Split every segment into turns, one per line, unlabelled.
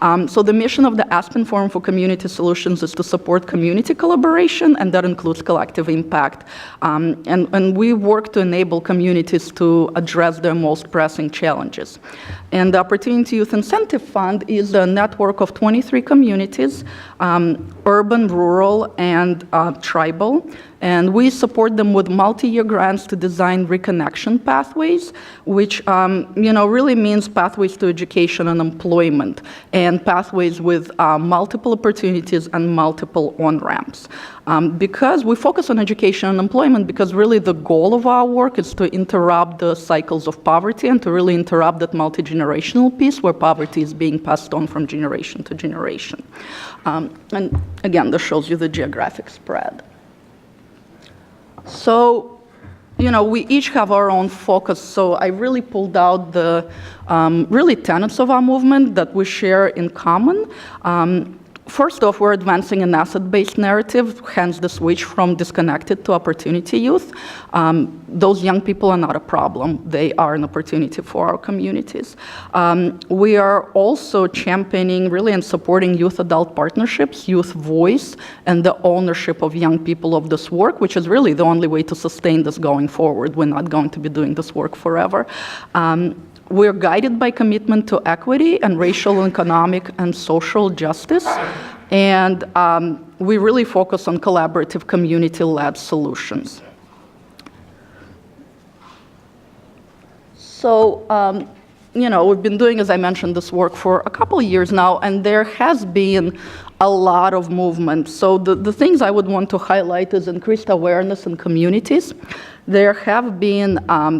So the mission of the Aspen Forum for Community Solutions is to support community collaboration, and that includes collective impact. And we work to enable communities to address their most pressing challenges. And the Opportunity Youth Incentive Fund is a network of 23 communities, urban, rural, and tribal. And we support them with multi-year grants to design reconnection pathways, which really means pathways to education and employment, and pathways with multiple opportunities and multiple on-ramps. Because we focus on education and employment, because really the goal of our work is to interrupt the cycles of poverty and to really interrupt that multi-generational piece where poverty is being passed on from generation to generation. And again, this shows you the geographic spread. So, we each have our own focus, so I really pulled out the really tenets of our movement that we share in common. First off, we're advancing an asset-based narrative, hence the switch from disconnected to opportunity youth. Those young people are not a problem. They are an opportunity for our communities. We are also championing really and supporting youth-adult partnerships, youth voice, and the ownership of young people of this work, which is really the only way to sustain this going forward. We're not going to be doing this work forever. We're guided by commitment to equity and racial, economic, and social justice. And we really focus on collaborative, community-led solutions. So, we've been doing, as I mentioned, this work for a couple of years now, and there has been a lot of movement. So the things I would want to highlight is increased awareness in communities. There have been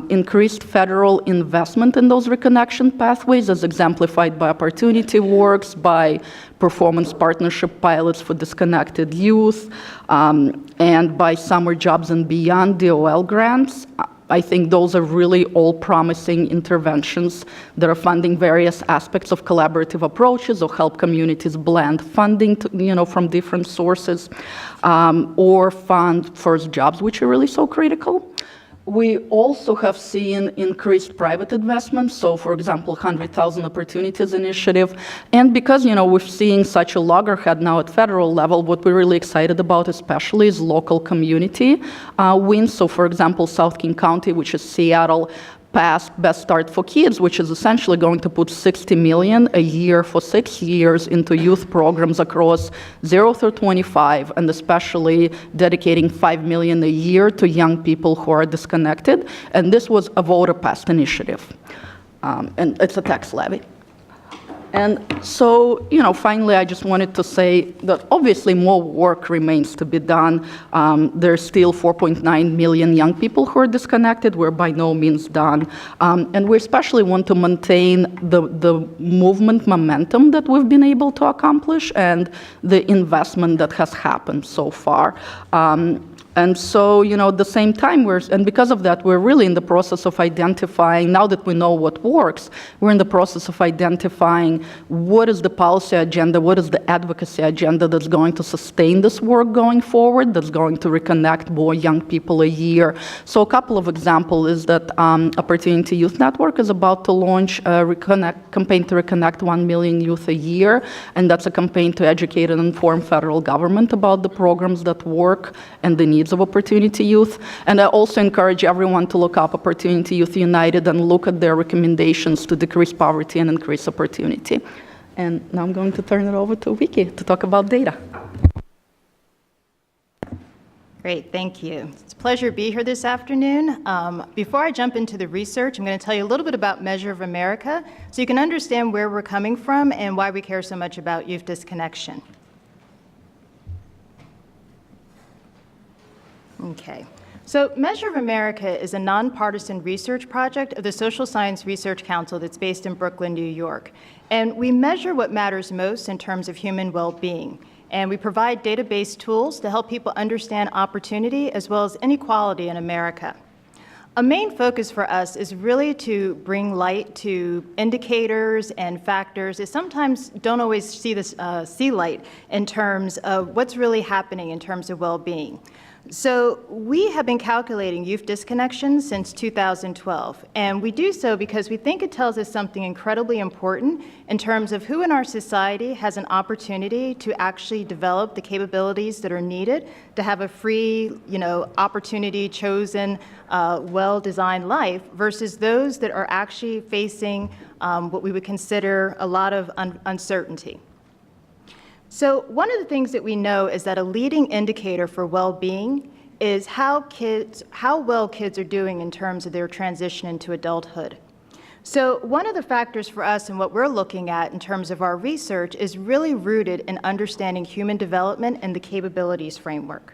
increased federal investment in those reconnection pathways, as exemplified by Opportunity Works, by performance partnership pilots for disconnected youth, and by Summer Jobs and Beyond DOL grants. I think those are really all promising interventions that are funding various aspects of collaborative approaches or help communities blend funding from different sources, or fund first jobs, which are really so critical. We also have seen increased private investment, so for example, 100,000 Opportunities Initiative. And because, we're seeing such a loggerhead now at federal level, what we're really excited about especially is local community wins. So for example, South King County, which is Seattle, passed Best Start for Kids, which is essentially going to put $60 million a year for 6 years into youth programs across 0 through 25, and especially dedicating $5 million a year to young people who are disconnected. And this was a voter-passed initiative, and it's a tax levy. And so, finally, I just wanted to say that obviously more work remains to be done. There's still 4.9 million young people who are disconnected. We're by no means done. And we especially want to maintain the movement momentum that we've been able to accomplish and the investment that has happened so far. And so, at the same time, and because of that, we're really in the process of identifying, now that we know what works, we're in the process of identifying what is the policy agenda, what is the advocacy agenda that's going to sustain this work going forward, that's going to reconnect more young people a year. So a couple of examples is that Opportunity Youth Network is about to launch a campaign to reconnect 1 million youth a year, and that's a campaign to educate and inform federal government about the programs that work and the needs of Opportunity Youth. And I also encourage everyone to look up Opportunity Youth United and look at their recommendations to decrease poverty and increase opportunity. And now I'm going to turn it over to Vikki to talk about data.
Great, thank you. It's a pleasure to be here this afternoon. Before I jump into the research, I'm going to tell you a little bit about Measure of America so you can understand where we're coming from and why we care so much about youth disconnection. Okay, so Measure of America is a nonpartisan research project of the Social Science Research Council that's based in Brooklyn, New York. And we measure what matters most in terms of human well-being. And we provide data-based tools to help people understand opportunity as well as inequality in America. A main focus for us is really to bring light to indicators and factors that sometimes don't always see light in terms of what's really happening in terms of well-being. So we have been calculating youth disconnection since 2012, and we do so because we think it tells us something incredibly important in terms of who in our society has an opportunity to actually develop the capabilities that are needed to have a free, opportunity, chosen, well-designed life versus those that are actually facing what we would consider a lot of uncertainty. So one of the things that we know is that a leading indicator for well-being is how well kids are doing in terms of their transition into adulthood. So one of the factors for us and what we're looking at in terms of our research is really rooted in understanding human development and the capabilities framework.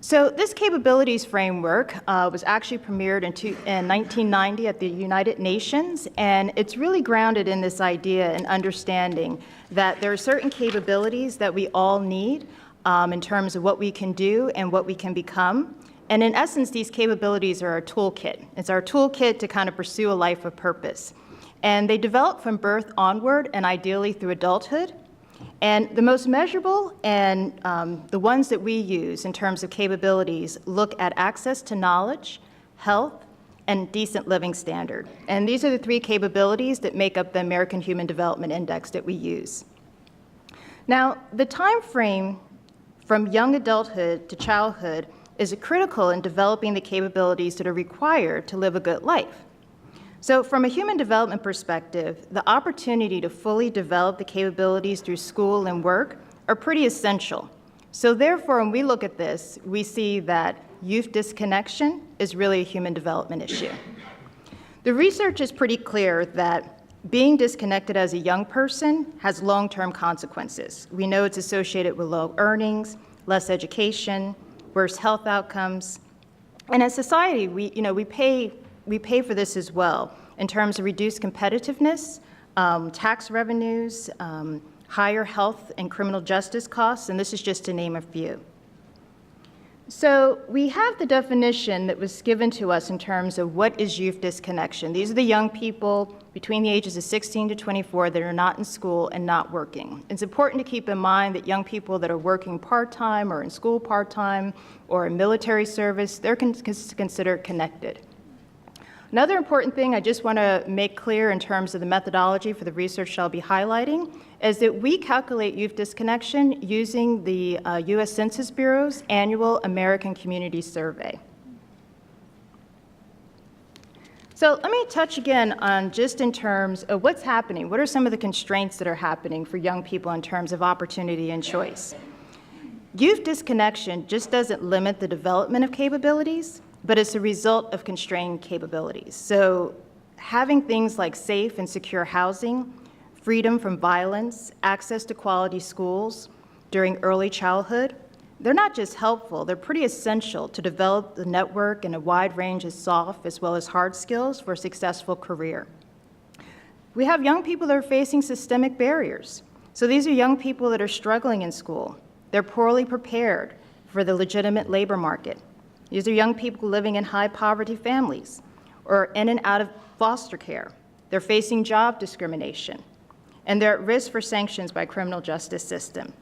So this capabilities framework was actually premiered in 1990 at the United Nations, and it's really grounded in this idea and understanding that there are certain capabilities that we all need in terms of what we can do and what we can become. And in essence, these capabilities are our toolkit. It's our toolkit to kind of pursue a life of purpose. And they develop from birth onward and ideally through adulthood. And the most measurable and the ones that we use in terms of capabilities look at access to knowledge, health, and decent living standard. And these are the three capabilities that make up the American Human Development Index that we use. Now, the time frame from young adulthood to childhood is critical in developing the capabilities that are required to live a good life. So from a human development perspective, the opportunity to fully develop the capabilities through school and work are pretty essential. So therefore, when we look at this, we see that youth disconnection is really a human development issue. The research is pretty clear that being disconnected as a young person has long-term consequences. We know it's associated with low earnings, less education, worse health outcomes. And as society, we pay for this as well in terms of reduced competitiveness, tax revenues, higher health and criminal justice costs, and this is just to name a few. So we have the definition that was given to us in terms of what is youth disconnection. These are the young people between the ages of 16 to 24 that are not in school and not working. It's important to keep in mind that young people that are working part-time or in school part-time or in military service, they're considered connected. Another important thing I just want to make clear in terms of the methodology for the research I'll be highlighting is that we calculate youth disconnection using the U.S. Census Bureau's annual American Community Survey. So let me touch again on just in terms of what's happening. What are some of the constraints that are happening for young people in terms of opportunity and choice? Youth disconnection just doesn't limit the development of capabilities, but it's a result of constrained capabilities. So having things like safe and secure housing, freedom from violence, access to quality schools during early childhood, they're not just helpful, they're pretty essential to develop the network and a wide range of soft as well as hard skills for a successful career. We have young people that are facing systemic barriers. So these are young people that are struggling in school. They're poorly prepared for the legitimate labor market. These are young people living in high poverty families or in and out of foster care. They're facing job discrimination, and they're at risk for sanctions by criminal justice system.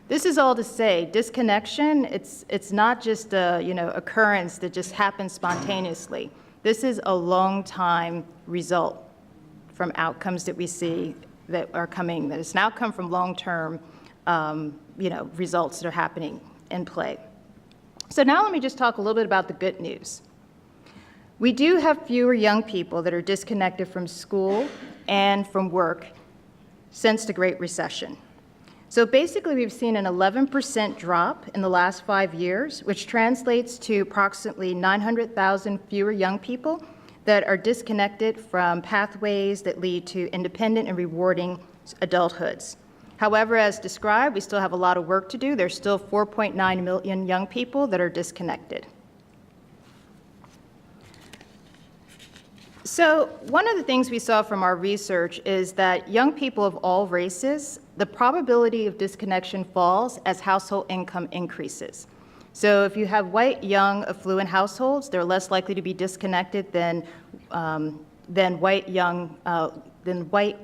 This is all to say, disconnection, it's not just a occurrence that just happens spontaneously. This is a long time result from outcomes that we see that are coming, that is an outcome from long-term results that are happening in play. So now let me just talk a little bit about the good news. We do have fewer young people that are disconnected from school and from work since the Great Recession. So basically, we've seen an 11% drop in the last 5 years, which translates to approximately 900,000 fewer young people that are disconnected from pathways that lead to independent and rewarding adulthoods. However, as described, we still have a lot of work to do. There's still 4.9 million young people that are disconnected. So one of the things we saw from our research is that young people of all races, the probability of disconnection falls as household income increases. So if you have white, young, affluent households, they're less likely to be disconnected than white,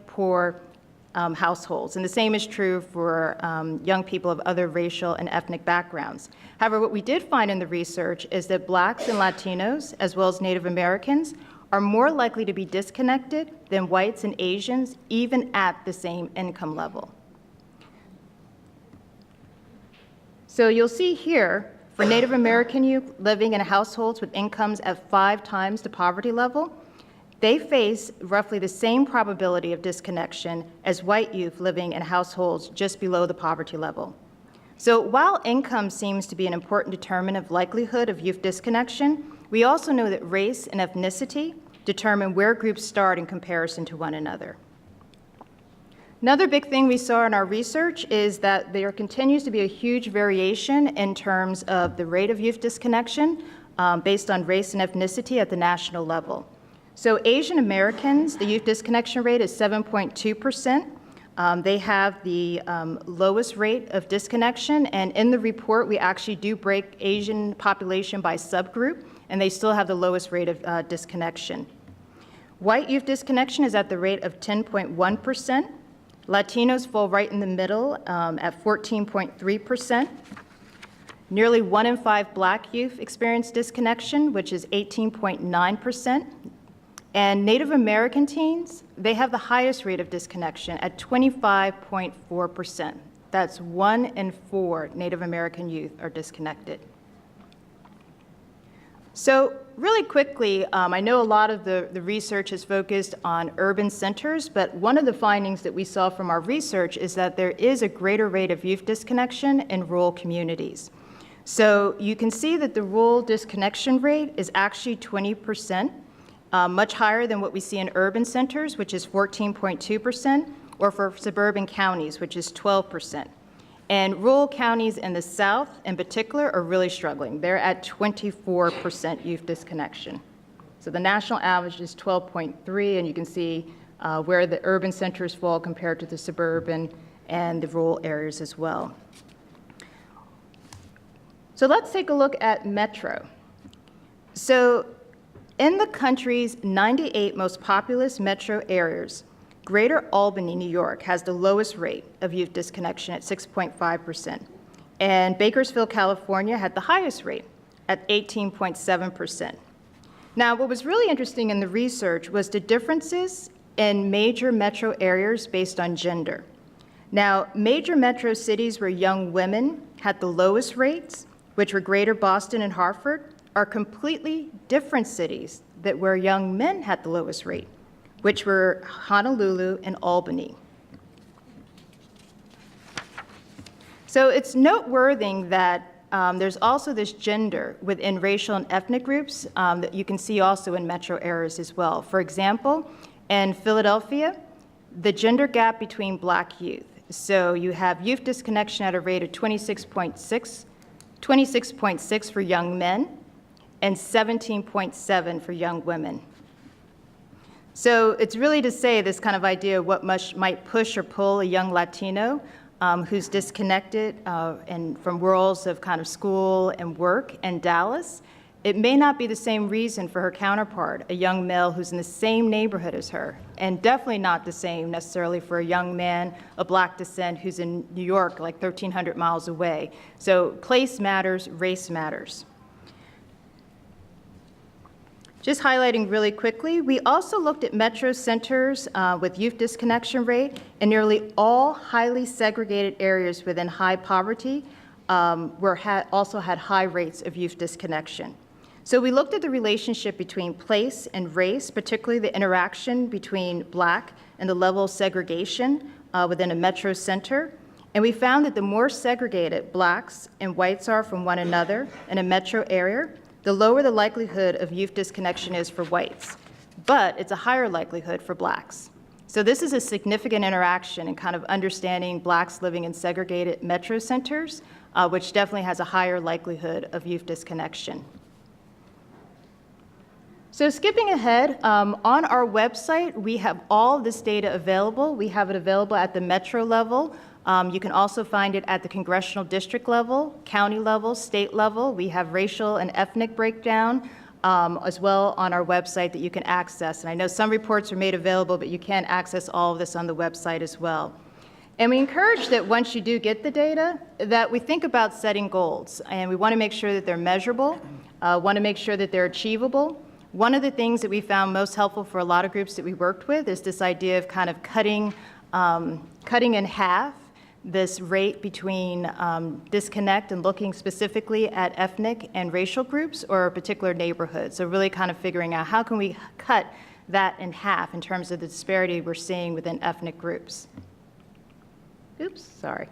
poor households. And the same is true for young people of other racial and ethnic backgrounds. However, what we did find in the research is that Blacks and Latinos, as well as Native Americans, are more likely to be disconnected than whites and Asians, even at the same income level. So you'll see here, for Native American youth living in households with incomes at 5 times the poverty level, they face roughly the same probability of disconnection as white youth living in households just below the poverty level. So while income seems to be an important determinant of likelihood of youth disconnection, we also know that race and ethnicity determine where groups start in comparison to one another. Another big thing we saw in our research is that there continues to be a huge variation in terms of the rate of youth disconnection based on race and ethnicity at the national level. So Asian Americans, the youth disconnection rate is 7.2%. They have the lowest rate of disconnection, and in the report, we actually do break Asian population by subgroup, and they still have the lowest rate of disconnection. White youth disconnection is at the rate of 10.1%. Latinos fall right in the middle at 14.3%. Nearly 1 in 5 Black youth experience disconnection, which is 18.9%. And Native American teens, they have the highest rate of disconnection at 25.4%. That's 1 in 4 Native American youth are disconnected. So really quickly, I know a lot of the research is focused on urban centers, but one of the findings that we saw from our research is that there is a greater rate of youth disconnection in rural communities. So you can see that the rural disconnection rate is actually 20%, much higher than what we see in urban centers, which is 14.2%, or for suburban counties, which is 12%. And rural counties in the South, in particular, are really struggling. They're at 24% youth disconnection. So the national average is 12.3, and you can see where the urban centers fall compared to the suburban and the rural areas as well. So let's take a look at Metro. So in the country's 98 most populous metro areas, Greater Albany, New York, has the lowest rate of youth disconnection at 6.5%. And Bakersfield, California, had the highest rate at 18.7%. Now, what was really interesting in the research was the differences in major metro areas based on gender. Now, major metro cities where young women had the lowest rates, which were Greater Boston and Hartford, are completely different cities that where young men had the lowest rate, which were Honolulu and Albany. So it's noteworthy that there's also this gender within racial and ethnic groups that you can see also in metro areas as well. For example, in Philadelphia, the gender gap between Black youth. So you have youth disconnection at a rate of 26.6 for young men and 17.7 for young women. So it's really to say this kind of idea of what might push or pull a young Latino who's disconnected from worlds of kind of school and work in Dallas. It may not be the same reason for her counterpart, a young male who's in the same neighborhood as her, and definitely not the same necessarily for a young man of Black descent who's in New York, like 1,300 miles away. So place matters, race matters. Just highlighting really quickly, we also looked at metro centers with youth disconnection rate, and nearly all highly segregated areas within high poverty also had high rates of youth disconnection. So we looked at the relationship between place and race, particularly the interaction between Black and the level of segregation within a metro center. And we found that the more segregated Blacks and whites are from one another in a metro area, the lower the likelihood of youth disconnection is for whites, but it's a higher likelihood for Blacks. So this is a significant interaction in kind of understanding Blacks living in segregated metro centers, which definitely has a higher likelihood of youth disconnection. So skipping ahead, on our website, we have all of this data available. We have it available at the metro level. You can also find it at the congressional district level, county level, state level. We have racial and ethnic breakdown, as well on our website that you can access. And I know some reports are made available, but you can access all of this on the website as well. And we encourage that once you do get the data, that we think about setting goals. And we want to make sure that they're measurable, want to make sure that they're achievable. One of the things that we found most helpful for a lot of groups that we worked with is this idea of kind of cutting in half this rate between disconnect and looking specifically at ethnic and racial groups or a particular neighborhood. So really kind of figuring out how can we cut that in half in terms of the disparity we're seeing within ethnic groups. Oops, sorry.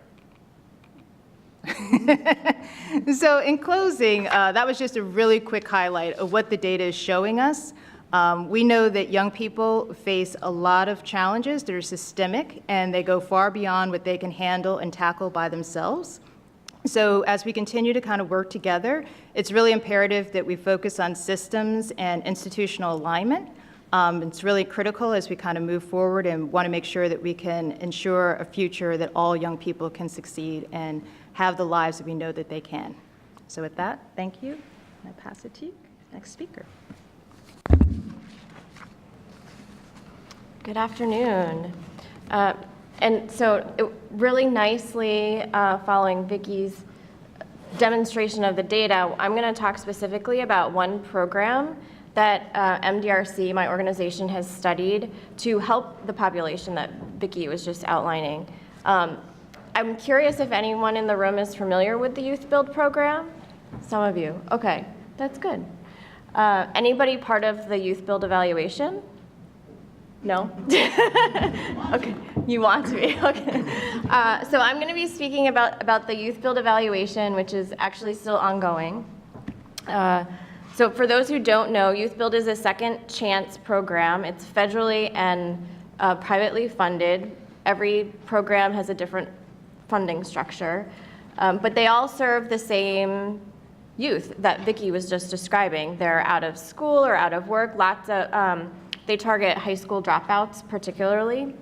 So in closing, that was just a really quick highlight of what the data is showing us. We know that young people face a lot of challenges that are systemic, and they go far beyond what they can handle and tackle by themselves. So as we continue to kind of work together, it's really imperative that we focus on systems and institutional alignment. It's really critical as we kind of move forward and want to make sure that we can ensure a future that all young people can succeed and have the lives that we know that they can. So with that, thank you. I pass it to you, next speaker.
Good afternoon. And so really nicely following Vikki's demonstration of the data, I'm going to talk specifically about one program that MDRC, my organization, has studied to help the population that Vikki was just outlining. I'm curious if anyone in the room is familiar with the Youth Build program? Some of you. Okay, that's good. Anybody part of the Youth Build evaluation? No? Okay, you want to be, okay. So I'm going to be speaking about the Youth Build evaluation, which is actually still ongoing. So for those who don't know, Youth Build is a second chance program. It's federally and privately funded. Every program has a different funding structure, but they all serve the same youth that Vikki was just describing. They're out of school or out of work. Lots of, they target high school dropouts particularly.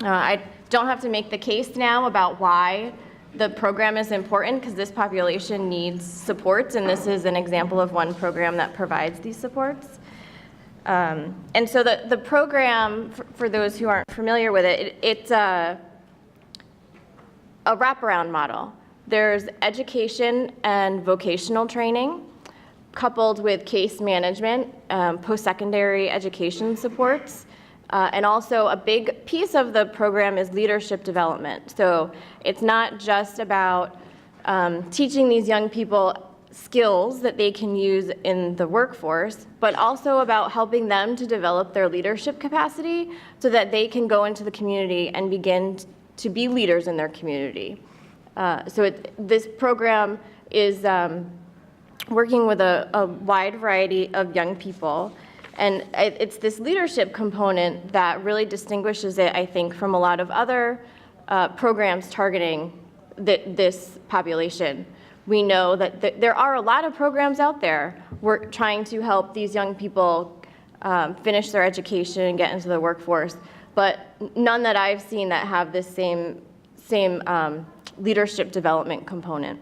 I don't have to make the case now about why the program is important, because this population needs supports, and this is an example of one program that provides these supports. And so the program, for those who aren't familiar with it, it's a wraparound model. There's education and vocational training, coupled with case management, post-secondary education supports, and also a big piece of the program is leadership development. So it's not just about teaching these young people skills that they can use in the workforce, but also about helping them to develop their leadership capacity so that they can go into the community and begin to be leaders in their community. This program is working with a wide variety of young people, and it's this leadership component that really distinguishes it, I think, from a lot of other programs targeting this population. We know that there are a lot of programs out there trying to help these young people finish their education and get into the workforce, but none that I've seen that have this same leadership development component.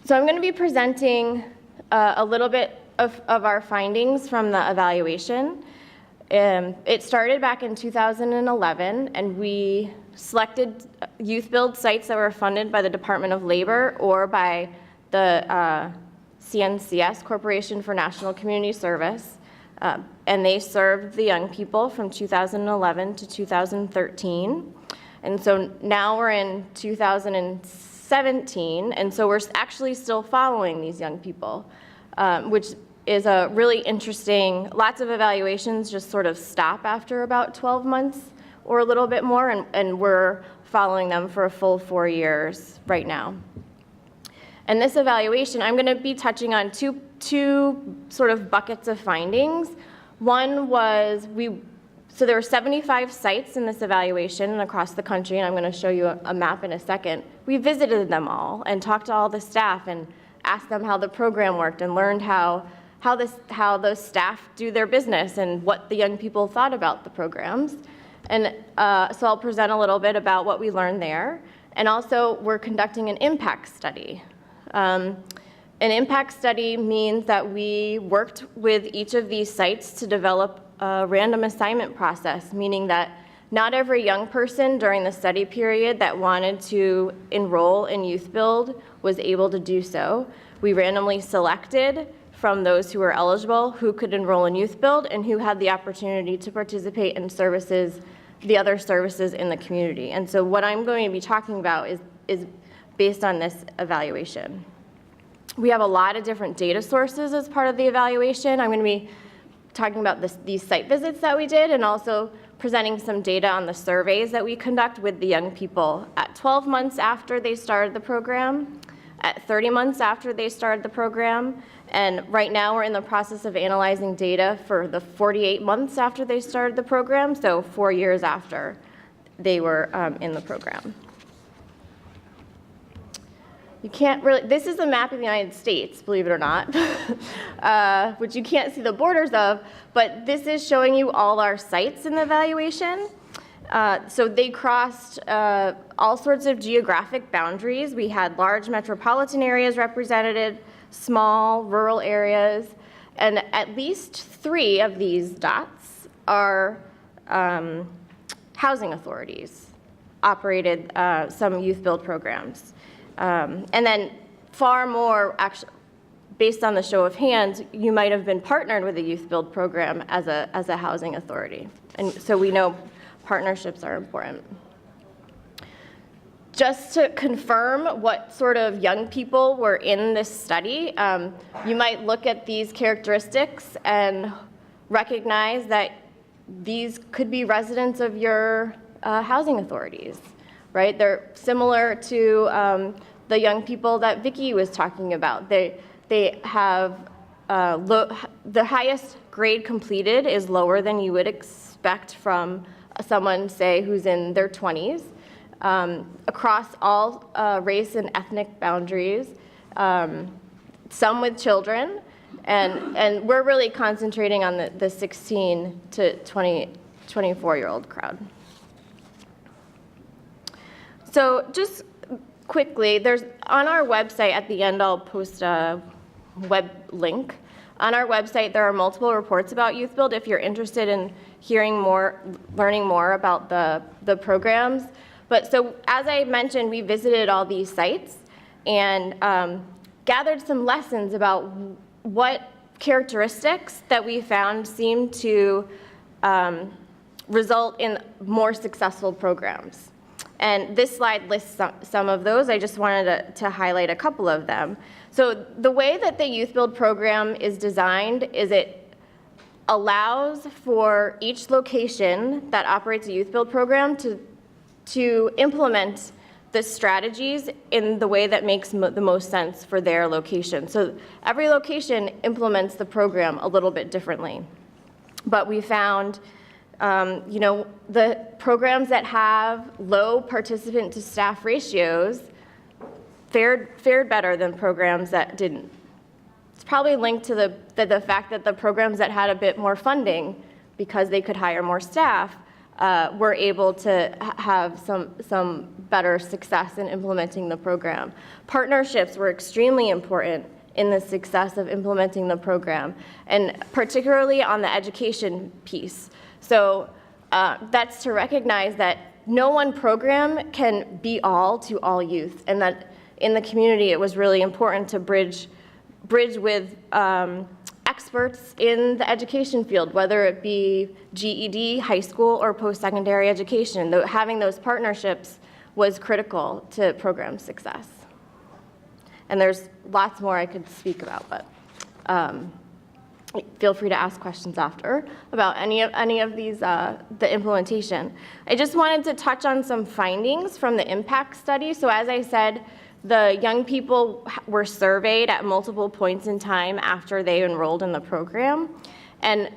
So I'm going to be presenting a little bit of our findings from the evaluation. It started back in 2011, and we selected Youth Build sites that were funded by the Department of Labor or by the CNCS, Corporation for National Community Service, and they served the young people from 2011 to 2013. And so now we're in 2017, and so we're actually still following these young people, which is a really interesting. Lots of evaluations just sort of stop after about 12 months or a little bit more, and we're following them for a full 4 years right now. And this evaluation, I'm going to be touching on two sort of buckets of findings. One was so there were 75 sites in this evaluation across the country, and I'm going to show you a map in a second. We visited them all and talked to all the staff and asked them how the program worked and learned how those staff do their business and what the young people thought about the programs. And so I'll present a little bit about what we learned there. And also, we're conducting an impact study. An impact study means that we worked with each of these sites to develop a random assignment process, meaning that not every young person during the study period that wanted to enroll in Youth Build was able to do so. We randomly selected from those who were eligible who could enroll in Youth Build and who had the opportunity to participate in services, the other services in the community. And so what I'm going to be talking about is based on this evaluation. We have a lot of different data sources as part of the evaluation. I'm going to be talking about these site visits that we did and also presenting some data on the surveys that we conduct with the young people at 12 months after they started the program, at 30 months after they started the program, and right now we're in the process of analyzing data for the 48 months after they started the program, so 4 years after they were in the program. You can't really, this is a map of the United States, believe it or not, which you can't see the borders of, but this is showing you all our sites in the evaluation. So they crossed all sorts of geographic boundaries. We had large metropolitan areas represented, small rural areas, and at least 3 of these dots are housing authorities, operated some Youth Build programs. And then far more, actually, based on the show of hands, you might have been partnered with a Youth Build program as a housing authority. And so we know partnerships are important. Just to confirm what sort of young people were in this study, you might look at these characteristics and recognize that these could be residents of your housing authorities, right? They're similar to the young people that Vikki was talking about. They have the highest grade completed is lower than you would expect from someone, say, who's in their 20s, across all race and ethnic boundaries, some with children, and we're really concentrating on the 16 to 24-year-old crowd. So just quickly, there's on our website at the end, I'll post a web link. On our website, there are multiple reports about Youth Build if you're interested in hearing more, learning more about the programs. But so as I mentioned, we visited all these sites and gathered some lessons about what characteristics that we found seem to result in more successful programs. And this slide lists some of those. I just wanted to highlight a couple of them. So the way that the Youth Build program is designed is it allows for each location that operates a Youth Build program to implement the strategies in the way that makes the most sense for their location. So every location implements the program a little bit differently. But we found the programs that have low participant to staff ratios fared better than programs that didn't. It's probably linked to the fact that the programs that had a bit more funding, because they could hire more staff, were able to have some better success in implementing the program. Partnerships were extremely important in the success of implementing the program, and particularly on the education piece. So that's to recognize that no one program can be all to all youth, and that in the community it was really important to bridge with experts in the education field, whether it be GED, high school, or post-secondary education. Having those partnerships was critical to program success. And there's lots more I could speak about, but feel free to ask questions after about any of these, the implementation. I just wanted to touch on some findings from the impact study. So as I said, the young people were surveyed at multiple points in time after they enrolled in the program. And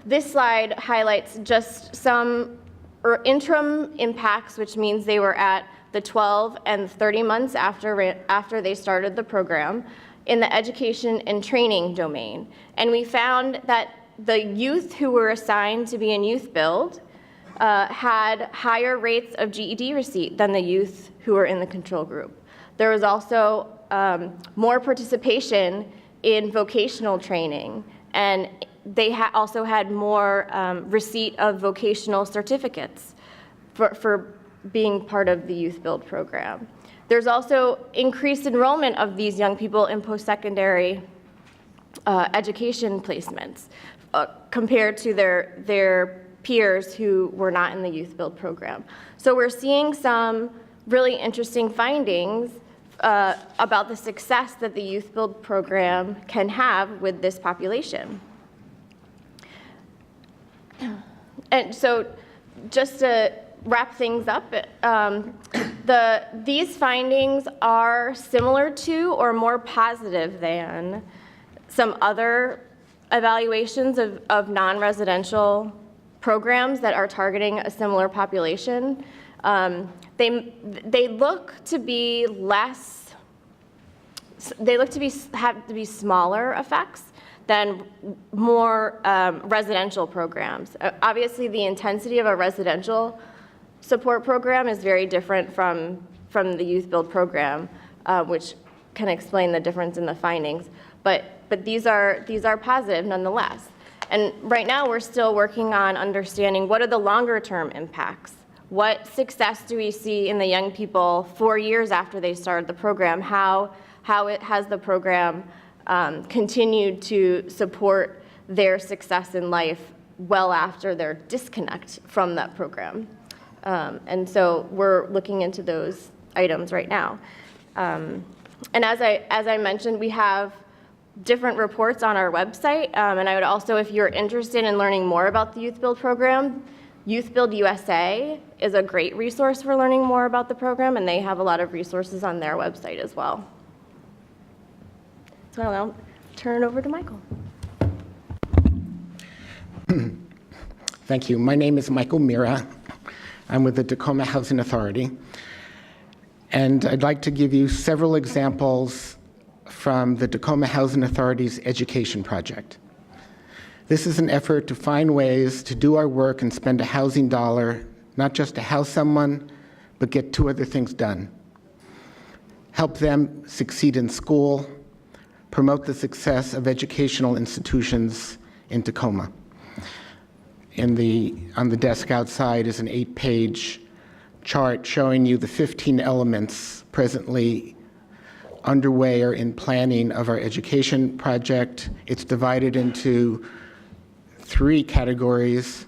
this slide highlights just some interim impacts, which means they were at the 12 and 30 months after they started the program in the education and training domain. And we found that the youth who were assigned to be in Youth Build had higher rates of GED receipt than the youth who were in the control group. There was also more participation in vocational training, and they also had more receipt of vocational certificates for being part of the Youth Build program. There's also increased enrollment of these young people in post-secondary education placements compared to their peers who were not in the Youth Build program. So we're seeing some really interesting findings about the success that the Youth Build program can have with this population. And so just to wrap things up, these findings are similar to or more positive than some other evaluations of non-residential programs that are targeting a similar population. They look to be less, have to be smaller effects than more residential programs. Obviously, the intensity of a residential support program is very different from the Youth Build program, which can explain the difference in the findings. But these are positive nonetheless. And right now, we're still working on understanding what are the longer-term impacts. What success do we see in the young people 4 years after they started the program? How has the program continued to support their success in life well after their disconnect from that program? And so we're looking into those items right now. And as I mentioned, we have different reports on our website. And I would also, if you're interested in learning more about the Youth Build program, Youth Build USA is a great resource for learning more about the program, and they have a lot of resources on their website as well. So I'll turn it over to Michael.
Thank you. My name is Michael Mirra. I'm with the Tacoma Housing Authority. And I'd like to give you several examples from the Tacoma Housing Authority's education project. This is an effort to find ways to do our work and spend a housing dollar, not just to house someone, but get two other things done. Help them succeed in school, promote the success of educational institutions in Tacoma. On the desk outside is an 8-page chart showing you the 15 elements presently underway or in planning of our education project. It's divided into 3 categories.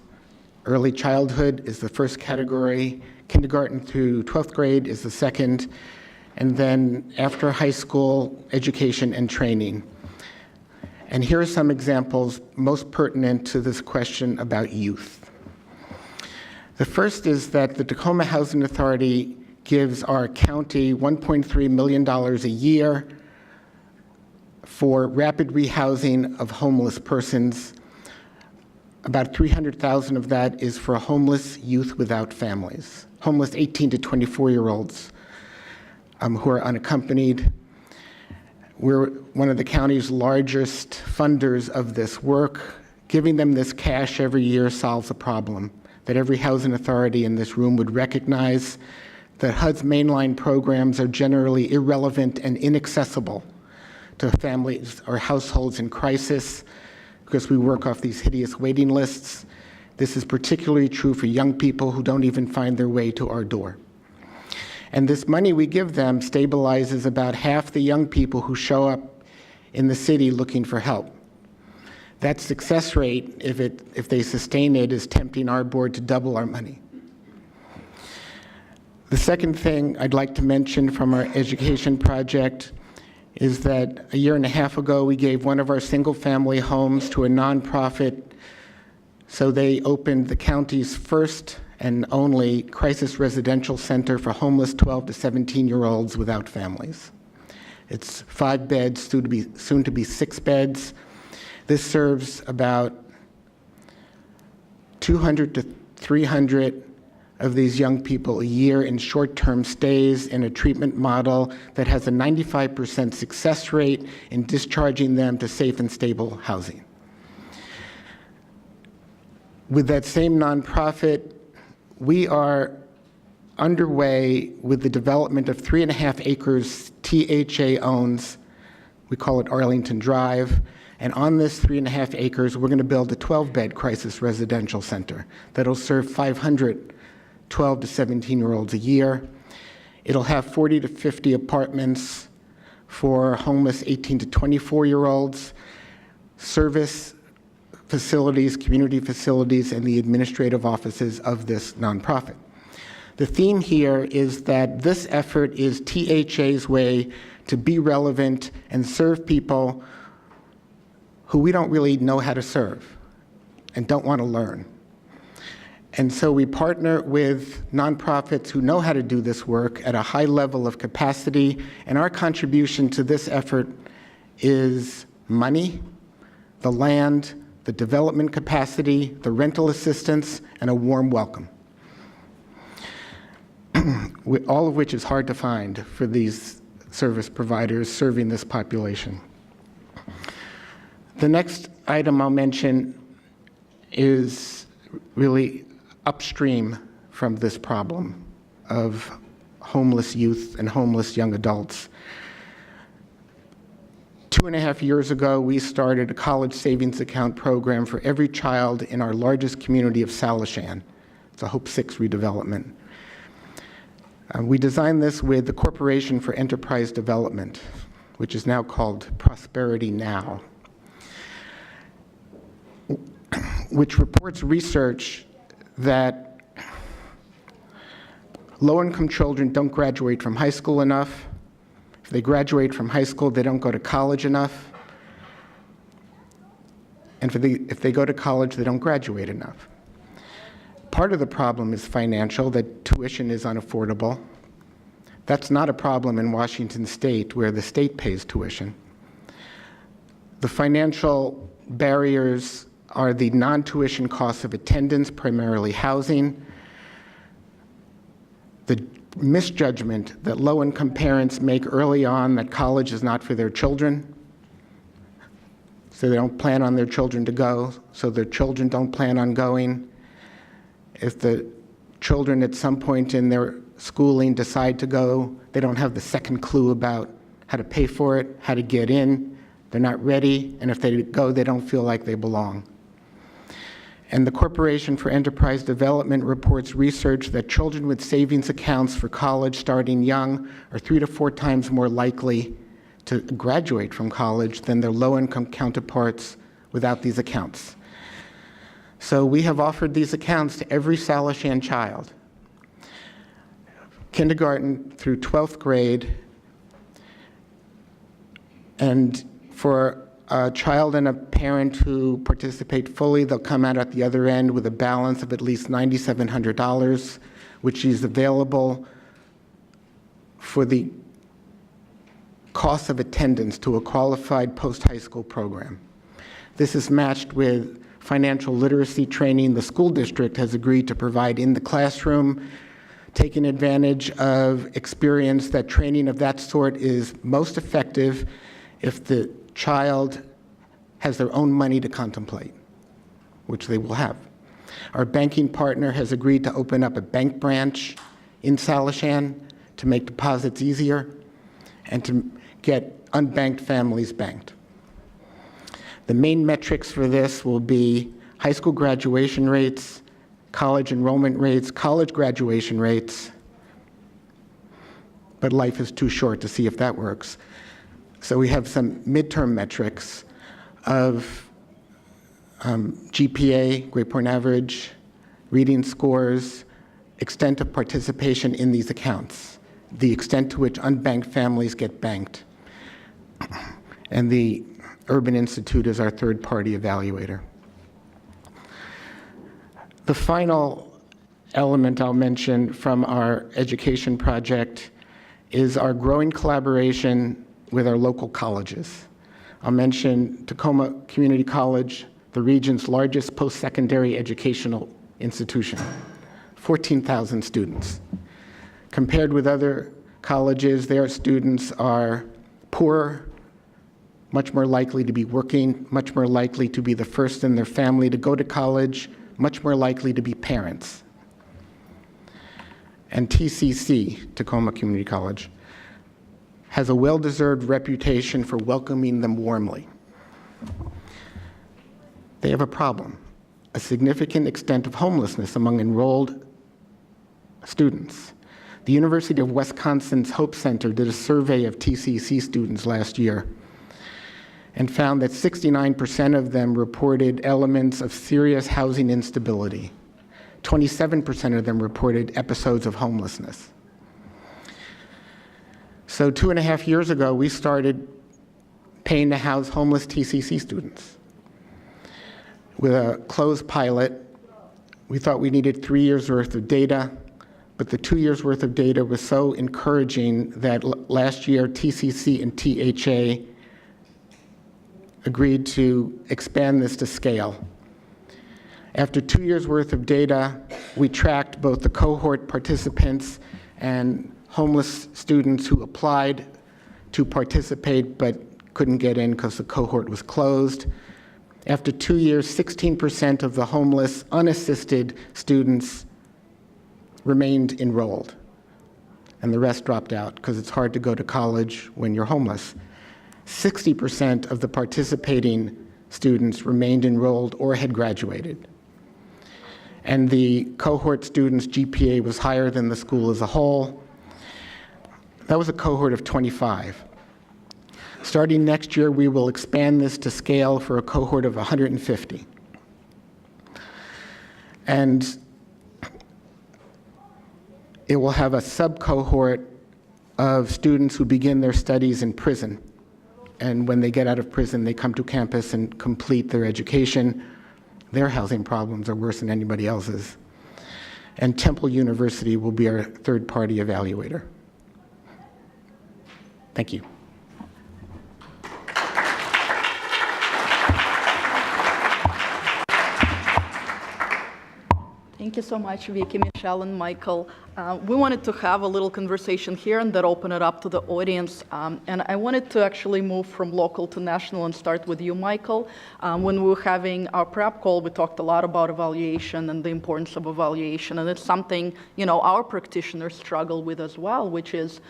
Early childhood is the first category, kindergarten through 12th grade is the second, and then after high school, education and training. And here are some examples most pertinent to this question about youth. The first is that the Tacoma Housing Authority gives our county $1.3 million a year for rapid rehousing of homeless persons. About 300,000 of that is for homeless youth without families, homeless 18 to 24-year-olds who are unaccompanied. We're one of the county's largest funders of this work. Giving them this cash every year solves a problem that every housing authority in this room would recognize, that HUD's mainline programs are generally irrelevant and inaccessible to families or households in crisis because we work off these hideous waiting lists. This is particularly true for young people who don't even find their way to our door. And this money we give them stabilizes about half the young people who show up in the city looking for help. That success rate, if they sustain it, is tempting our board to double our money. The second thing I'd like to mention from our education project is that a year and a half ago, we gave one of our single-family homes to a nonprofit, so they opened the county's first and only crisis residential center for homeless 12 to 17-year-olds without families. It's 5 beds, soon to be 6 beds. This serves about 200 to 300 of these young people a year in short-term stays in a treatment model that has a 95% success rate in discharging them to safe and stable housing. With that same nonprofit, we are underway with the development of 3.5 acres THA owns. We call it Arlington Drive. And on this 3.5 acres, we're going to build a 12-bed crisis residential center that'll serve 500 12 to 17-year-olds a year. It'll have 40 to 50 apartments for homeless 18 to 24-year-olds, service facilities, community facilities, and the administrative offices of this nonprofit. The theme here is that this effort is THA's way to be relevant and serve people who we don't really know how to serve and don't want to learn. And so we partner with nonprofits who know how to do this work at a high level of capacity, and our contribution to this effort is money, the land, the development capacity, the rental assistance, and a warm welcome, all of which is hard to find for these service providers serving this population. The next item I'll mention is really upstream from this problem of homeless youth and homeless young adults. 2.5 years ago, we started a college savings account program for every child in our largest community of Salishan. It's a Hope 6 redevelopment. We designed this with the Corporation for Enterprise Development, which is now called Prosperity Now, which reports research that low-income children don't graduate from high school enough. If they graduate from high school, they don't go to college enough. And if they go to college, they don't graduate enough. Part of the problem is financial, that tuition is unaffordable. That's not a problem in Washington State, where the state pays tuition. The financial barriers are the non-tuition costs of attendance, primarily housing, the misjudgment that low-income parents make early on that college is not for their children, so they don't plan on their children to go, so their children don't plan on going. If the children at some point in their schooling decide to go, they don't have the second clue about how to pay for it, how to get in, they're not ready, and if they go, they don't feel like they belong. And the Corporation for Enterprise Development reports research that children with savings accounts for college starting young are 3 to 4 times more likely to graduate from college than their low-income counterparts without these accounts. So we have offered these accounts to every Salishan child, kindergarten through 12th grade, and for a child and a parent who participate fully, they'll come out at the other end with a balance of at least $9,700, which is available for the cost of attendance to a qualified post-high school program. This is matched with financial literacy training the school district has agreed to provide in the classroom, taking advantage of experience that training of that sort is most effective if the child has their own money to contemplate, which they will have. Our banking partner has agreed to open up a bank branch in Salishan to make deposits easier and to get unbanked families banked. The main metrics for this will be high school graduation rates, college enrollment rates, college graduation rates, but life is too short to see if that works. So we have some midterm metrics of GPA, grade point average, reading scores, extent of participation in these accounts, the extent to which unbanked families get banked. And the Urban Institute is our third-party evaluator. The final element I'll mention from our education project is our growing collaboration with our local colleges. I'll mention Tacoma Community College, the region's largest post-secondary educational institution, 14,000 students. Compared with other colleges, their students are poorer, much more likely to be working, much more likely to be the first in their family to go to college, much more likely to be parents. and TCC, Tacoma Community College, has a well-deserved reputation for welcoming them warmly. They have a problem, a significant extent of homelessness among enrolled students. The University of Wisconsin's Hope Center did a survey of TCC students last year and found that 69% of them reported elements of serious housing instability. 27% of them reported episodes of homelessness. So 2.5 years ago, we started paying to house homeless TCC students. With a closed pilot, we thought we needed 3 years' worth of data, but the 2 years' worth of data was so encouraging that last year TCC and THA agreed to expand this to scale. After 2 years' worth of data, we tracked both the cohort participants and homeless students who applied to participate but couldn't get in because the cohort was closed. After 2 years, 16% of the homeless, unassisted students remained enrolled, and the rest dropped out because it's hard to go to college when you're homeless. 60% of the participating students remained enrolled or had graduated. And the cohort students' GPA was higher than the school as a whole. That was a cohort of 25. Starting next year, we will expand this to scale for a cohort of 150. And it will have a sub-cohort of students who begin their studies in prison. And when they get out of prison, they come to campus and complete their education. Their housing problems are worse than anybody else's. And Temple University will be our third-party evaluator. Thank you.
Thank you so much, Vikki, Michelle, and Michael. We wanted to have a little conversation here and then open it up to the audience. And I wanted to actually move from local to national and start with you, Michael. When we were having our prep call, we talked a lot about evaluation and the importance of evaluation. And it's something, our practitioners struggle with as well, which is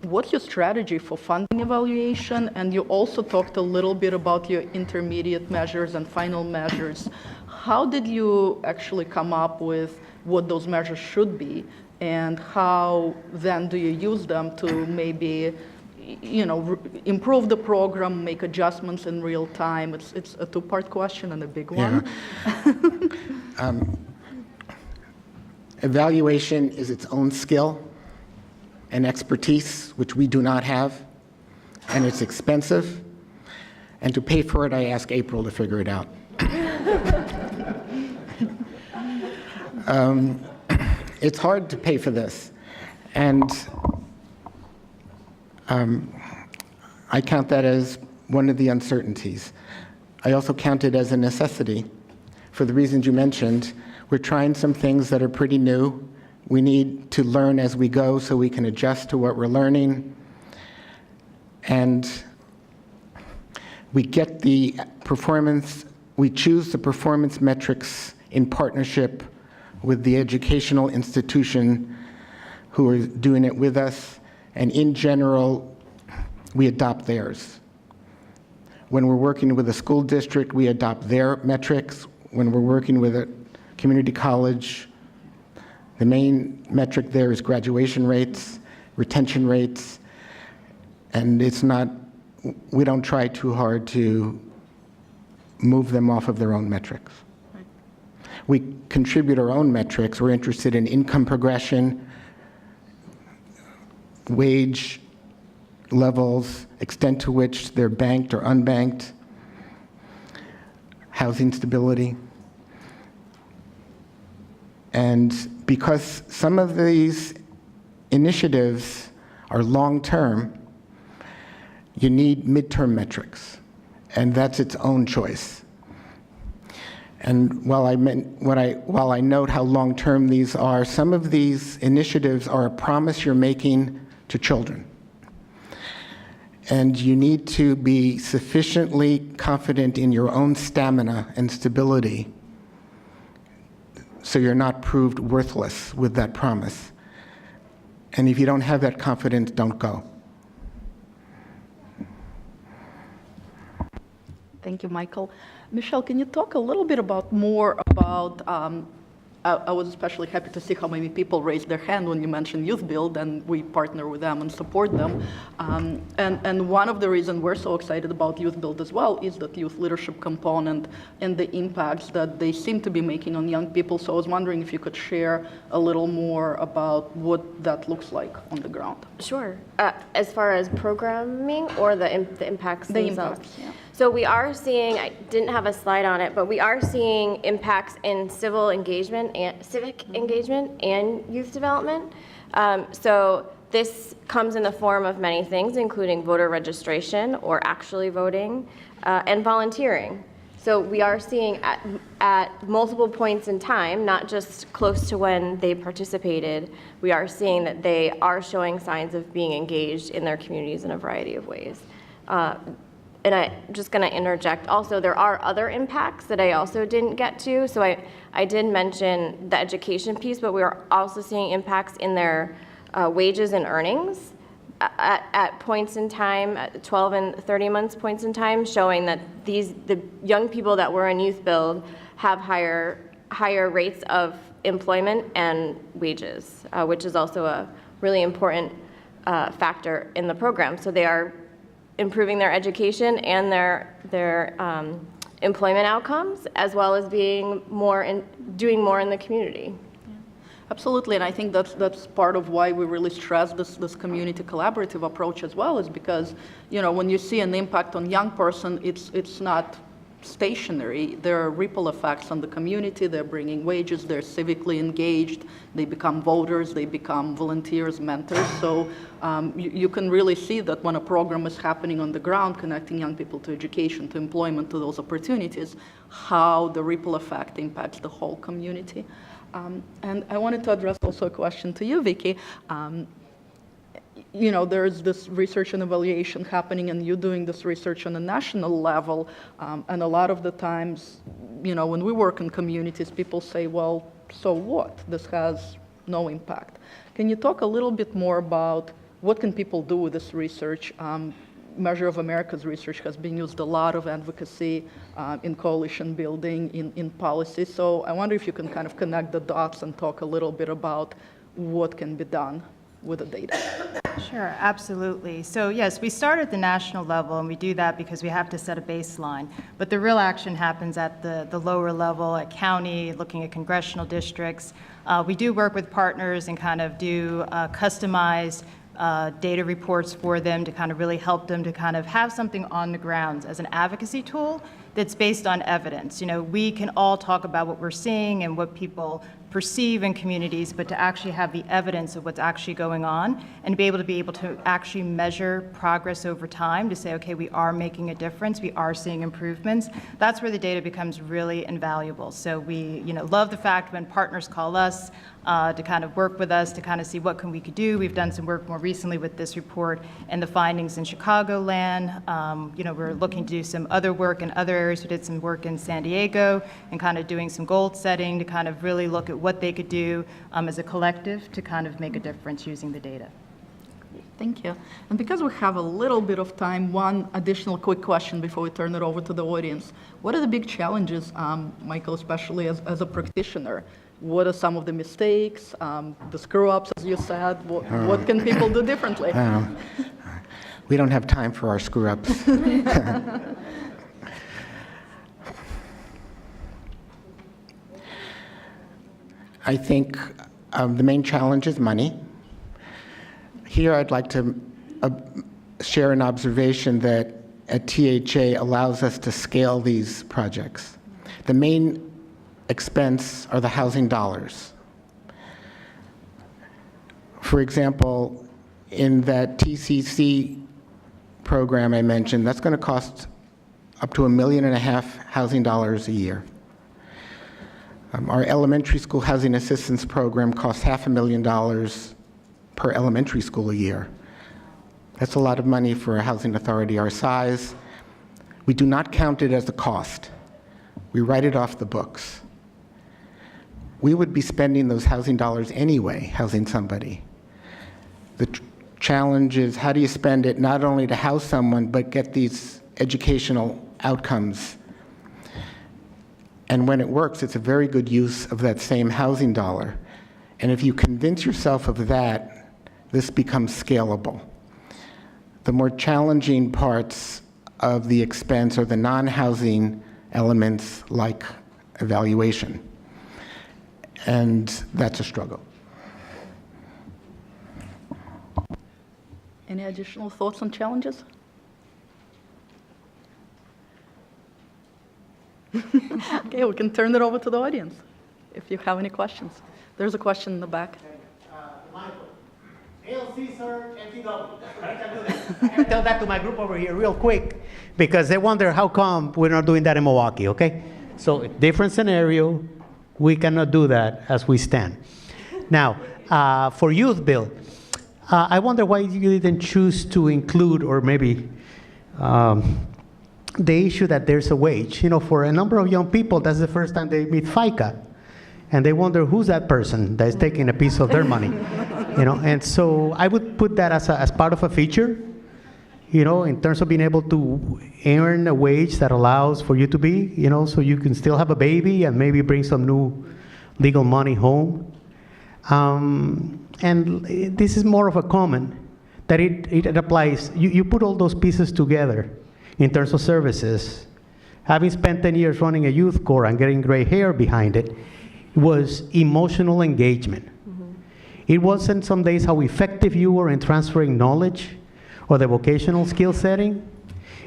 what's your strategy for funding evaluation? And you also talked a little bit about your intermediate measures and final measures. How did you actually come up with what those measures should be, and how then do you use them to maybe, improve the program, make adjustments in real time? It's a two-part question and a big one.
Yeah. Evaluation is its own skill and expertise, which we do not have, and it's expensive. And to pay for it, I ask April to figure it out. It's hard to pay for this, and I count that as one of the uncertainties. I also count it as a necessity for the reasons you mentioned. We're trying some things that are pretty new. We need to learn as we go so we can adjust to what we're learning. And we get the performance, we choose the performance metrics in partnership with the educational institution who are doing it with us, and in general, we adopt theirs. When we're working with a school district, we adopt their metrics. When we're working with a community college, the main metric there is graduation rates, retention rates, and we don't try too hard to move them off of their own metrics. We contribute our own metrics. We're interested in income progression, wage levels, extent to which they're banked or unbanked, housing stability. And because some of these initiatives are long-term, you need midterm metrics, and that's its own choice. And while I note how long-term these are, some of these initiatives are a promise you're making to children. And you need to be sufficiently confident in your own stamina and stability so you're not proved worthless with that promise. And if you don't have that confidence, don't go.
Thank you, Michael. Michelle, can you talk a little bit more about, I was especially happy to see how many people raised their hand when you mentioned Youth Build, and we partner with them and support them. And one of the reasons we're so excited about Youth Build as well is that youth leadership component and the impacts that they seem to be making on young people. So I was wondering if you could share a little more about what that looks like on the ground.
Sure. As far as programming or the impacts
The
themselves?
impacts, yeah.
So we are seeing, I didn't have a slide on it, but we are seeing impacts in civic engagement and youth development. So this comes in the form of many things, including voter registration or actually voting, and volunteering. So we are seeing at multiple points in time, not just close to when they participated, we are seeing that they are showing signs of being engaged in their communities in a variety of ways. And I'm just going to interject also, there are other impacts that I also didn't get to. So I did mention the education piece, but we are also seeing impacts in their wages and earnings at points in time, at 12 and 30 months points in time, showing that the young people that were in Youth Build have higher rates of employment and wages, which is also a really important factor in the program. So they are improving their education and their employment outcomes, as well as doing more in the community.
Absolutely, and I think that's part of why we really stress this community collaborative approach as well, is because, you know, when you see an impact on young person, it's not stationary. There are ripple effects on the community. They're bringing wages. They're civically engaged. They become voters. They become volunteers, mentors. So you can really see that when a program is happening on the ground, connecting young people to education, to employment, to those opportunities, how the ripple effect impacts the whole community. And I wanted to address also a question to you, Vikki. You know, there's this research and evaluation happening, and you're doing this research on a national level, and a lot of the times, you know, when we work in communities, people say, well, so what? This has no impact. Can you talk a little bit more about what can people do with this research? Measure of America's research has been used a lot of advocacy in coalition building, in policy. So I wonder if you can kind of connect the dots and talk a little bit about what can be done with the data.
Sure, absolutely. So yes, we start at the national level, and we do that because we have to set a baseline. But the real action happens at the lower level, at county, looking at congressional districts. We do work with partners and kind of do customized data reports for them to kind of really help them to kind of have something on the ground as an advocacy tool that's based on evidence. You know, we can all talk about what we're seeing and what people perceive in communities, but to actually have the evidence of what's actually going on and to be able to actually measure progress over time to say, okay, we are making a difference, we are seeing improvements. That's where the data becomes really invaluable. So we, you know, love the fact when partners call us to kind of work with us to kind of see what we could do. We've done some work more recently with this report and the findings in Chicagoland. You know, we're looking to do some other work in other areas. We did some work in San Diego and kind of doing some goal setting to kind of really look at what they could do as a collective to kind of make a difference using the data.
Thank you. And because we have a little bit of time, one additional quick question before we turn it over to the audience. What are the big challenges, Michael, especially as a practitioner? What are some of the mistakes, the screw-ups, as you said? What can people do differently?
We don't have time for our screw-ups. I think the main challenge is money. Here I'd like to share an observation that at THA allows us to scale these projects. The main expense are the housing dollars. For example, in that TCC program I mentioned, that's going to cost up to $1.5 million housing dollars a year. Our elementary school housing assistance program costs $500,000 per elementary school a year. That's a lot of money for a housing authority our size. We do not count it as a cost. We write it off the books. We would be spending those housing dollars anyway, housing somebody. The challenge is, how do you spend it not only to house someone, but get these educational outcomes? And when it works, it's a very good use of that same housing dollar. And if you convince yourself of that, this becomes scalable. The more challenging parts of the expense are the non-housing elements like evaluation. And that's a struggle.
Any additional thoughts on challenges? Okay, we can turn it over to the audience if you have any questions. There's a question in the back.
Michael, ALC, sir, MTW. I can do that. I can tell that to my group over here real quick because they wonder how come we're not doing that in Milwaukee, okay? So, different scenario, we cannot do that as we stand. Now, for youth bill, I wonder why you didn't choose to include, or maybe the issue that there's a wage. You know, for a number of young people, that's the first time they meet FICA. And they wonder who's that person that's taking a piece of their money. You know, and so I would put that as part of a feature, you know, in terms of being able to earn a wage that allows for you to be, you know, so you can still have a baby and maybe bring some new legal money home. And this is more of a comment that it applies. You put all those pieces together in terms of services. Having spent 10 years running a youth corps and getting gray hair behind it, was emotional engagement. Mm-hmm. It wasn't some days how effective you were in transferring knowledge or the vocational skill setting.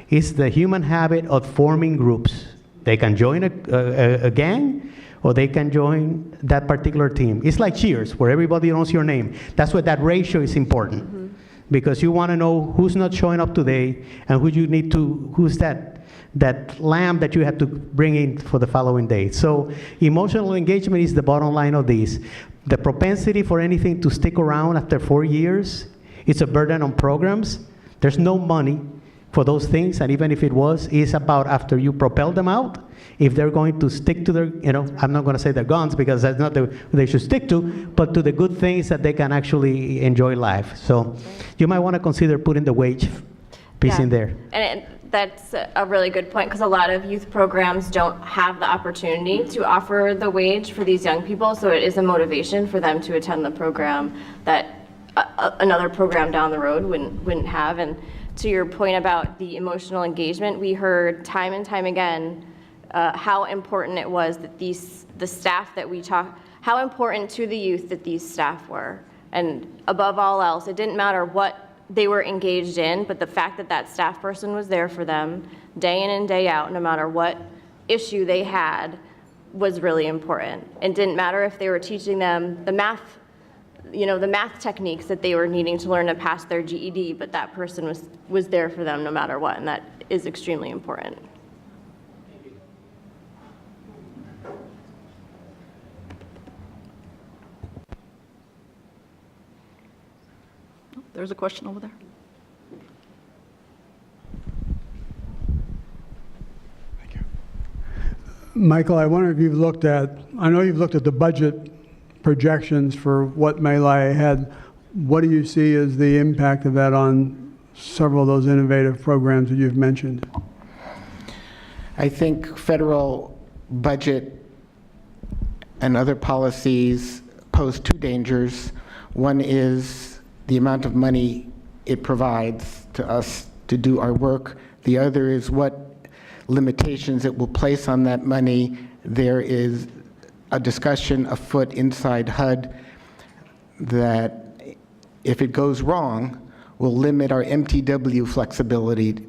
It's the human habit of forming groups. They can join a gang, or they can join that particular team. It's like Cheers, where everybody knows your name. That's why that ratio is important. Mm-hmm. Because you want to know who's not showing up today and who's that lamb that you have to bring in for the following day. So emotional engagement is the bottom line of this. The propensity for anything to stick around after 4 years, it's a burden on programs. There's no money for those things, and even if it was, it's about after you propel them out, if they're going to stick to their, you know, I'm not going to say their guns because that's not what they should stick to, but to the good things that they can actually enjoy life. So you might want to consider putting the wage piece in there.
And that's a really good point, because a lot of youth programs don't have the opportunity to offer the wage for these young people, so it is a motivation for them to attend the program that another program down the road wouldn't have. And to your point about the emotional engagement, we heard time and time again how important it was that the staff that we talk, how important to the youth that these staff were. And above all else, it didn't matter what they were engaged in, but the fact that that staff person was there for them day in and day out, no matter what issue they had, was really important. It didn't matter if they were teaching them the math, you know, the math techniques that they were needing to learn to pass their GED, but that person was there for them no matter what, and that is extremely important.
There's a question over there.
Thank you. Michael, I wonder if you've looked at, I know you've looked at the budget projections for what may lie ahead. What do you see as the impact of that on several of those innovative programs that you've mentioned?
I think federal budget and other policies pose two dangers. One is the amount of money it provides to us to do our work. The other is what limitations it will place on that money. There is a discussion afoot inside HUD that if it goes wrong, will limit our MTW flexibility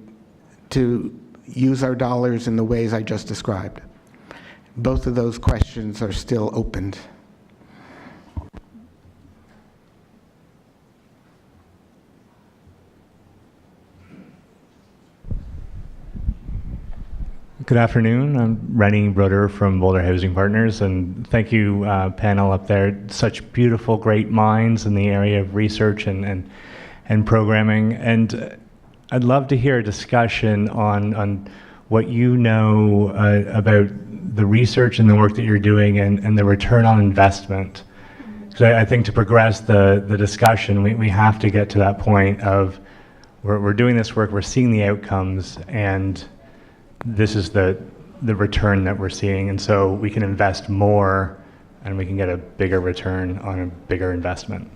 to use our dollars in the ways I just described. Both of those questions are still opened.
Good afternoon. I'm Rennie Broder from Boulder Housing Partners, and thank you, panel up there. Such beautiful, great minds in the area of research and programming. And I'd love to hear a discussion on what you know about the research and the work that you're doing and the return on investment So I think to progress the discussion, we have to get to that point of we're doing this work, we're seeing the outcomes, and this is the return that we're seeing. And so we can invest more and we can get a bigger return on a bigger investment.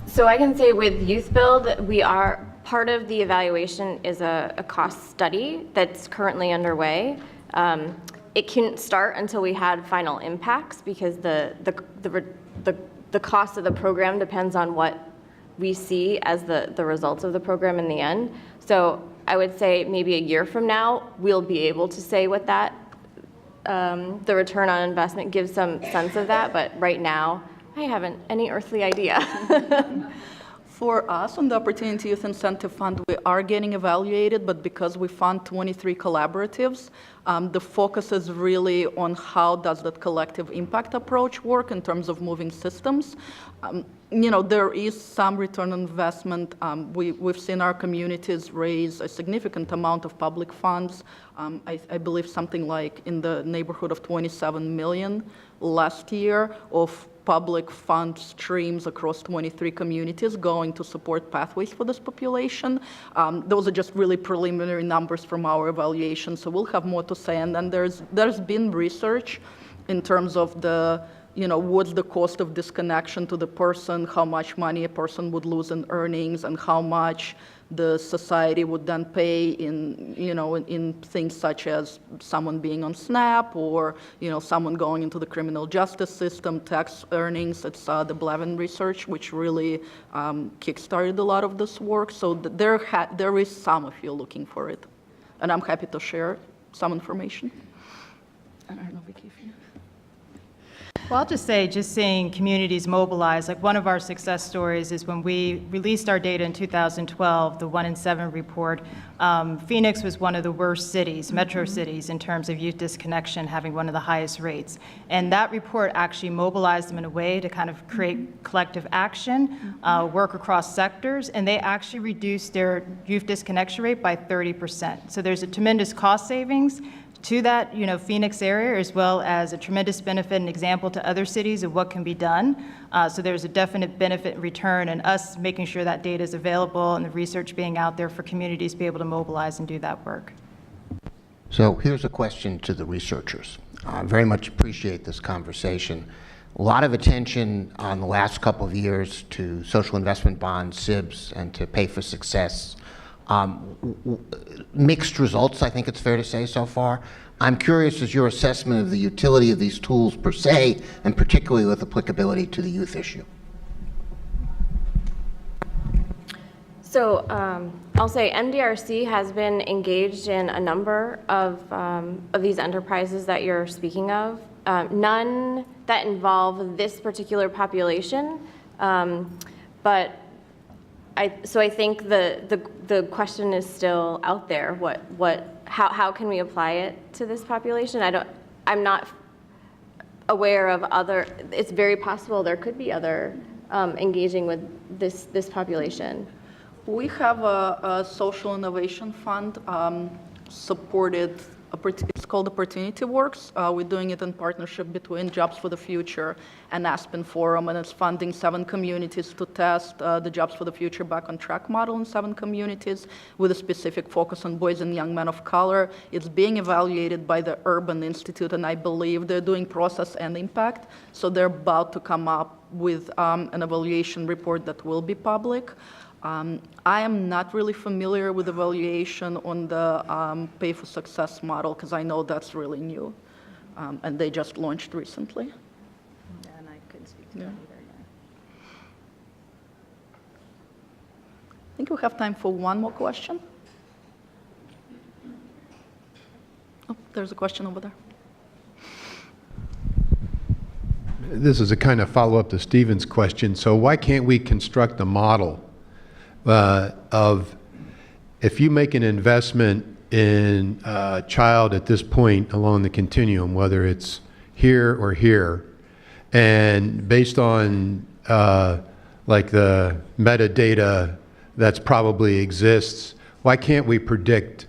So I can say with Youth Build, we are, part of the evaluation is a cost study that's currently underway. It couldn't start until we had final impacts because the cost of the program depends on what we see as the results of the program in the end. So I would say maybe a year from now, we'll be able to say what that, the return on investment gives some sense of that, but right now, I haven't any earthly idea.
For us on the Opportunity Youth Incentive Fund, we are getting evaluated, but because we fund 23 collaboratives, the focus is really on how does that collective impact approach work in terms of moving systems. You know, there is some return on investment. We've seen our communities raise a significant amount of public funds. I believe something like in the neighborhood of 27 million last year of public fund streams across 23 communities going to support pathways for this population. Those are just really preliminary numbers from our evaluation, so we'll have more to say. And then there's been research in terms of the, you know, what's the cost of disconnection to the person, how much money a person would lose in earnings, and how much the society would then pay in, you know, in things such as someone being on SNAP or, you know, someone going into the criminal justice system, tax earnings. It's the Blevin research, which really kickstarted a lot of this work. So there is some if you're looking for it. And I'm happy to share some information. I don't know, Vikki, if you...
Well, I'll just say, just seeing communities mobilize, like one of our success stories is when we released our data in 2012, the 1 in 7 report, Phoenix was one of the worst cities, metro cities, in terms of youth disconnection, having one of the highest rates. And that report actually mobilized them in a way to kind of create collective action, work across sectors, and they actually reduced their youth disconnection rate by 30%. So there's a tremendous cost savings to that, you know, Phoenix area, as well as a tremendous benefit and example to other cities of what can be done. So there's a definite benefit in return, and us making sure that data is available and the research being out there for communities to be able to mobilize and do that work.
So here's a question to the researchers. I very much appreciate this conversation. A lot of attention on the last couple of years to social investment bonds, SIBs, and to pay for success. Mixed results, I think it's fair to say so far. I'm curious as your assessment of the utility of these tools per se, and particularly with applicability to the youth issue.
So I'll say MDRC has been engaged in a number of these enterprises that you're speaking of, none that involve this particular population, but so I think the question is still out there. How can we apply it to this population? I'm not aware of other. It's very possible there could be other engaging with this population.
We have a social innovation fund supported. It's called Opportunity Works. We're doing it in partnership between Jobs for the Future and Aspen Forum, and it's funding 7 communities to test the Jobs for the Future Back on Track model in 7 communities with a specific focus on boys and young men of color. It's being evaluated by the Urban Institute, and I believe they're doing process and impact, so they're about to come up with an evaluation report that will be public. I am not really familiar with evaluation on the pay for success model because I know that's really new, and they just launched recently.
And I couldn't speak to that either.
I think we have time for one more question. Oh, there's a question over there.
This is a kind of follow-up to Stephen's question. So why can't we construct a model of if you make an investment in a child at this point along the continuum, whether it's here or here, and based on like the metadata that's probably exists, why can't we predict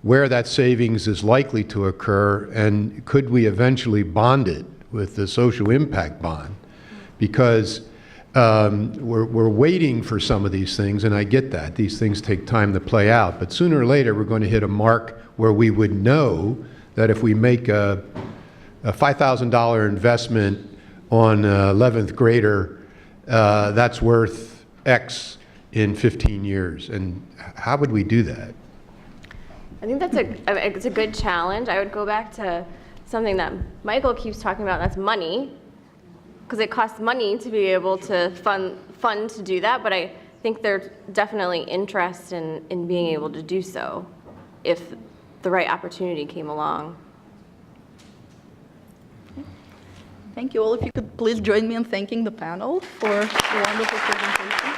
where that savings is likely to occur, and could we eventually bond it with the social impact bond because we're waiting for some of these things, and I get that. These things take time to play out, but sooner or later we're going to hit a mark where we would know that if we make a $5,000 investment on an 11th grader, that's worth X in 15 years. And how would we do that?
I think it's a good challenge. I would go back to something that Michael keeps talking about, that's money, because it costs money to be able to fund to do that, but I think there's definitely interest in being able to do so if the right opportunity came along.
Thank you all. If you could please join me in thanking the panel for the wonderful presentation.